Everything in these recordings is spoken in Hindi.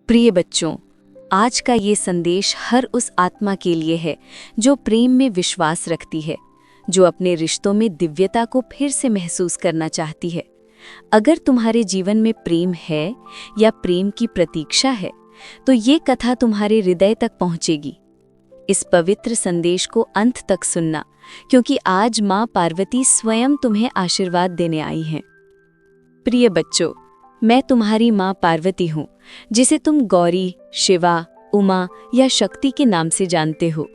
प्रिय बच्चों, आज का ये संदेश हर उस आत्मा के लिए है जो प्रेम में विश्वास रखती है, जो अपने रिश्तों में दिव्यता को फिर से महसूस करना चाहती है। अगर तुम्हारे जीवन में प्रेम है या प्रेम की प्रतीक्षा है, तो ये कथा तुम्हारे हृदय तक पहुंचेगी। इस पवित्र संदेश को अंत तक सुनना, क्योंकि आज माँ पार्वती स्वयं तुम्हें आशीर्वाद देने आई हैं। प्रिय बच्चों, मैं तुम्हारी माँ पार्वती हूँ, जिसे तुम गौरी, शिवा, उमा या शक्ति के नाम से जानते हो।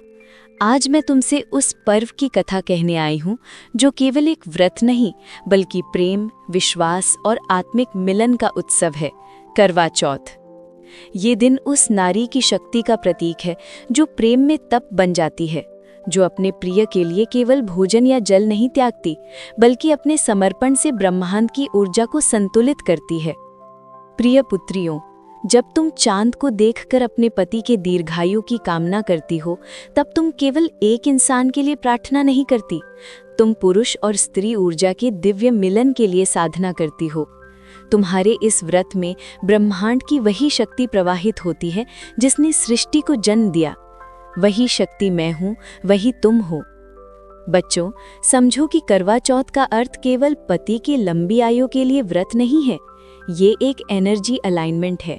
आज मैं तुमसे उस पर्व की कथा कहने आई हूँ जो केवल एक व्रत नहीं, बल्कि प्रेम, विश्वास और आत्मिक मिलन का उत्सव है, करवा चौथ। ये दिन उस नारी की शक्ति का प्रतीक है जो प्रेम में तप बन जाती है, जो अपने प्रिय के लिए केवल भोजन या जल नहीं त्यागती, बल्कि अपने समर्पण से ब्रह्मांड की ऊर्जा को संतुलित करती है। प्रिय पुत्रियों, जब तुम चांद को देखकर अपने पति के दीर्घायु की कामना करती हो, तब तुम केवल एक इंसान के लिए प्रार्थना नहीं करती, तुम पुरुष और स्त्री ऊर्जा के दिव्य मिलन के लिए साधना करती हो। तुम्हारे इस व्रत में ब्रह्मांड की वही शक्ति प्रवाहित होती है जिसने सृष्टि को जन्म दिया। वही शक्ति मैं हूँ, वही तुम हो। बच्चों, समझो कि करवा चौथ का अर्थ केवल पति की लंबी आयु के लिए व्रत नहीं है, ये एक एनर्जी अलाइनमेंट है।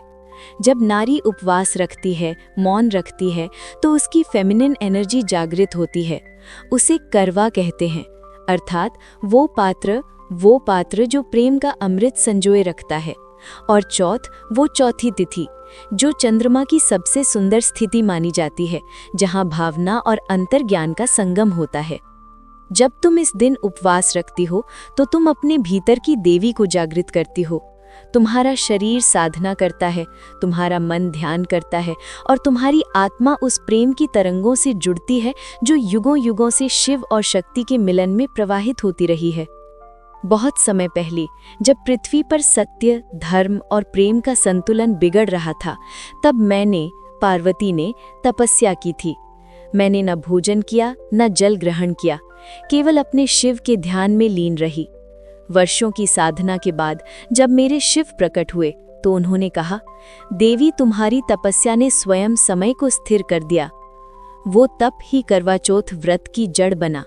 जब नारी उपवास रखती है, मौन रखती है, तो उसकी फेमिनिन एनर्जी जागृत होती है। उसे करवा कहते हैं, अर्थात वो पात्र जो प्रेम का अमृत संजोए रखता है। और चौथ, वो चौथी तिथि जो चंद्रमा की सबसे सुंदर स्थिति मानी जाती है, जहां भावना और अंतर्ज्ञान का संगम होता है। जब तुम इस दिन उपवास रखती हो, तो तुम अपने भीतर की देवी को जागृत करती हो। तुम्हारा शरीर साधना करता है, तुम्हारा मन ध्यान करता है, और तुम्हारी आत्मा उस प्रेम की तरंगों से जुड़ती है जो युगों युगों से शिव और शक्ति के मिलन में प्रवाहित होती रही है। बहुत समय पहले, जब पृथ्वी पर सत्य, धर्म और प्रेम का संतुलन बिगड़ रहा था, तब पार्वती ने तपस्या की थी। मैंने न भोजन किया, न जल ग्रहण किया, केवल अपने शिव के ध्यान में लीन रही। वर्षों की साधना के बाद जब मेरे शिव प्रकट हुए, तो उन्होंने कहा, देवी, तुम्हारी तपस्या ने स्वयं समय को स्थिर कर दिया। वो तप ही करवा चौथ व्रत की जड़ बना।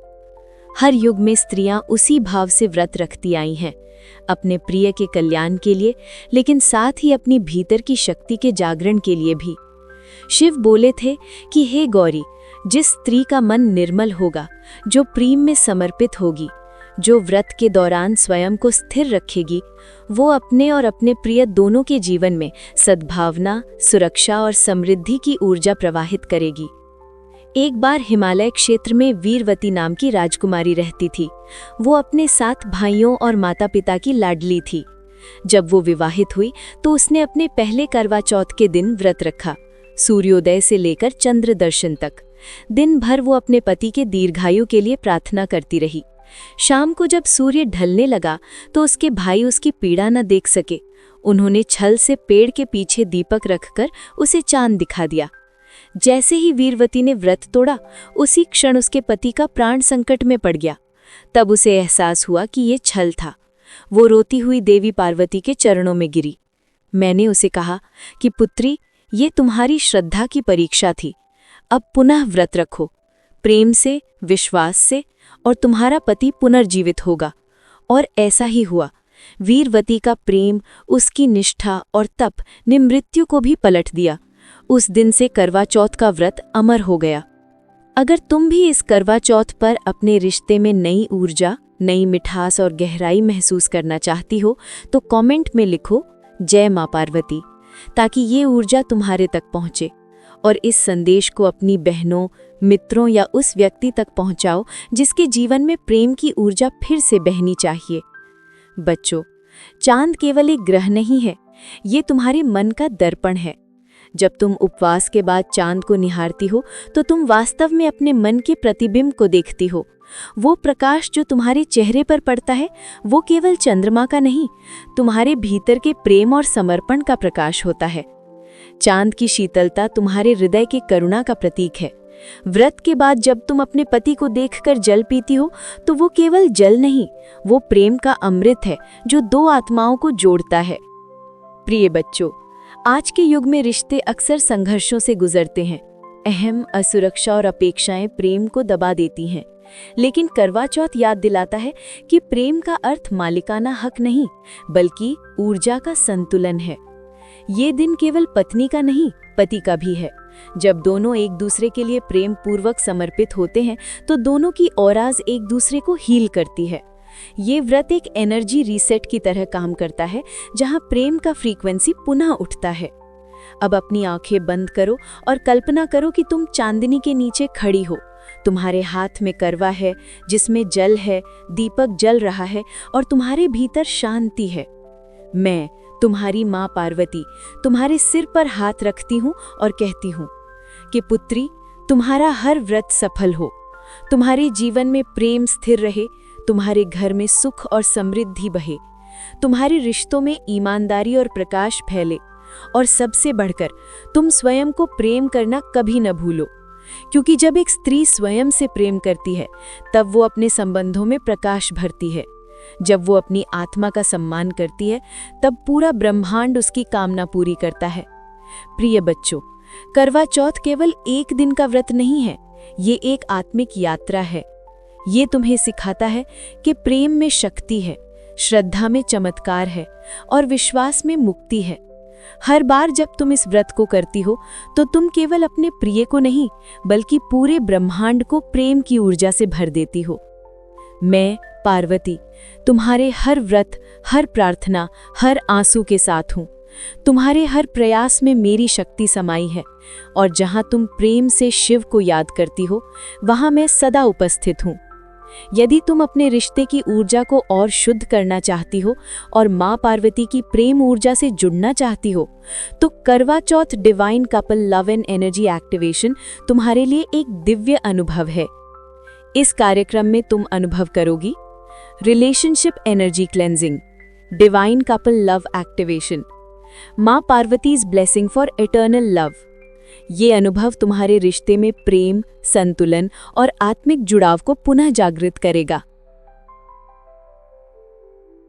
हर युग में स्त्रियां उसी भाव से व्रत रखती आई हैं, अपने प्रिय के कल्याण के लिए, लेकिन साथ ही अपनी भीतर की शक्ति के जागरण के लिए भी। शिव बोले थे कि हे गौरी, जिस स्त्री का मन निर्मल होगा, जो प्रेम में समर्पित होगी, जो व्रत के दौरान स्वयं को स्थिर रखेगी, वो अपने और अपने प्रिय दोनों के जीवन में सद्भावना, सुरक्षा और समृद्धि की ऊर्जा प्रवाहित करेगी। एक बार हिमालय क्षेत्र में वीरवती नाम की राजकुमारी रहती थी। वो अपने 7 भाइयों और माता पिता की लाडली थी। जब वो विवाहित हुई, तो उसने अपने पहले करवा चौथ के दिन व्रत रखा, सूर्योदय से लेकर चंद्र दर्शन तक। दिन भर वो अपने पति के दीर्घायु के लिए प्रार्थना करती रही। शाम को जब सूर्य ढलने लगा, तो उसके भाई उसकी पीड़ा न देख सके। उन्होंने छल से पेड़ के पीछे दीपक रखकर उसे चांद दिखा दिया। जैसे ही वीरवती ने व्रत तोड़ा, उसी क्षण उसके पति का प्राण संकट में पड़ गया। तब उसे एहसास हुआ कि ये छल था। वो रोती हुई देवी पार्वती के चरणों में गिरी। मैंने उसे कहा कि पुत्री, ये तुम्हारी श्रद्धा की परीक्षा थी। अब पुनः व्रत रखो, प्रेम से, विश्वास से, और तुम्हारा पति पुनर्जीवित होगा। और ऐसा ही हुआ। वीरवती का प्रेम, उसकी निष्ठा और तप ने मृत्यु को भी पलट दिया। उस दिन से करवा चौथ का व्रत अमर हो गया। अगर तुम भी इस करवा चौथ पर अपने रिश्ते में नई ऊर्जा, नई मिठास और गहराई महसूस करना चाहती हो, तो कमेंट में लिखो जय माँ पार्वती, ताकि ये ऊर्जा तुम्हारे तक पहुँचे। और इस संदेश को अपनी बहनों, मित्रों या उस व्यक्ति तक पहुँचाओ जिसके जीवन में प्रेम की ऊर्जा फिर से बहनी चाहिए। बच्चों, चांद केवल एक ग्रह नहीं है, ये तुम्हारे मन का दर्पण है। जब तुम उपवास के बाद चांद को निहारती हो, तो तुम वास्तव में अपने मन के प्रतिबिंब को देखती हो। वो प्रकाश जो तुम्हारे चेहरे पर पड़ता है, वो केवल चंद्रमा का नहीं, तुम्हारे भीतर के प्रेम और समर्पण का प्रकाश होता है। चांद की शीतलता तुम्हारे हृदय की करुणा का प्रतीक है। व्रत के बाद जब तुम अपने पति को देखकर जल पीती हो, तो वो केवल जल नहीं, वो प्रेम का अमृत है जो 2 आत्माओं को जोड़ता है। प्रिय बच्चों, आज के युग में रिश्ते अक्सर संघर्षों से गुजरते हैं। अहम, असुरक्षा और अपेक्षाएं प्रेम को दबा देती हैं। लेकिन करवा चौथ याद दिलाता है कि प्रेम का अर्थ मालिकाना हक नहीं, बल्कि ऊर्जा का संतुलन है। ये दिन केवल पत्नी का नहीं, पति का भी है। जब दोनों एक दूसरे के लिए प्रेम पूर्वक समर्पित होते हैं तो दोनों की औराज एक दूसरे को हील करती है। ये व्रत एक एनर्जी रीसेट की तरह काम करता है, जहां प्रेम का फ्रीक्वेंसी पुनः उठता है। अब अपनी आंखें बंद करो और कल्पना करो कि तुम चांदनी के नीचे खड़ी हो। तुम्हारे हाथ में करवा है जिसमें जल है, दीपक जल रहा है और तुम्हारे भीतर शांति है। मैं, तुम्हारी माँ पार्वती, तुम्हारे सिर पर हाथ रखती हूँ और कहती हूँ कि पुत्री, तुम्हारा हर व्रत सफल हो, तुम्हारे जीवन में प्रेम स्थिर रहे, तुम्हारे घर में सुख और समृद्धि बहे, तुम्हारे रिश्तों में ईमानदारी और प्रकाश फैले, और सबसे बढ़कर तुम स्वयं को प्रेम करना कभी न भूलो, क्योंकि जब एक स्त्री स्वयं से प्रेम करती है तब वो अपने संबंधों में प्रकाश भरती है। जब वो अपनी आत्मा का सम्मान करती है तब पूरा ब्रह्मांड उसकी कामना पूरी करता है। प्रिय बच्चों, करवा चौथ केवल एक दिन का व्रत नहीं है, ये एक आत्मिक यात्रा है। ये तुम्हें सिखाता है कि प्रेम में शक्ति है, श्रद्धा में चमत्कार है और विश्वास में मुक्ति है। हर बार जब तुम इस व्रत को करती हो तो तुम केवल अपने प्रिय को नहीं, बल्कि पूरे ब्रह्मांड को प्रेम की ऊर्जा से भर देती हो। मैं पार्वती तुम्हारे हर व्रत, हर प्रार्थना, हर आंसू के साथ हूँ। तुम्हारे हर प्रयास में मेरी शक्ति समाई है, और जहाँ तुम प्रेम से शिव को याद करती हो, वहाँ मैं सदा उपस्थित हूँ। यदि तुम अपने रिश्ते की ऊर्जा को और शुद्ध करना चाहती हो और माँ पार्वती की प्रेम ऊर्जा से जुड़ना चाहती हो, तो Karva Chauth divine couple love and energy activation तुम्हारे लिए एक दिव्य अनुभव है। इस कार्यक्रम में तुम अनुभव करोगी relationship energy cleansing, divine couple love activation, माँ पार्वतीज ब्लेसिंग फॉर इटर्नल लव। ये अनुभव तुम्हारे रिश्ते में प्रेम, संतुलन और आत्मिक जुड़ाव को पुनः जागृत करेगा।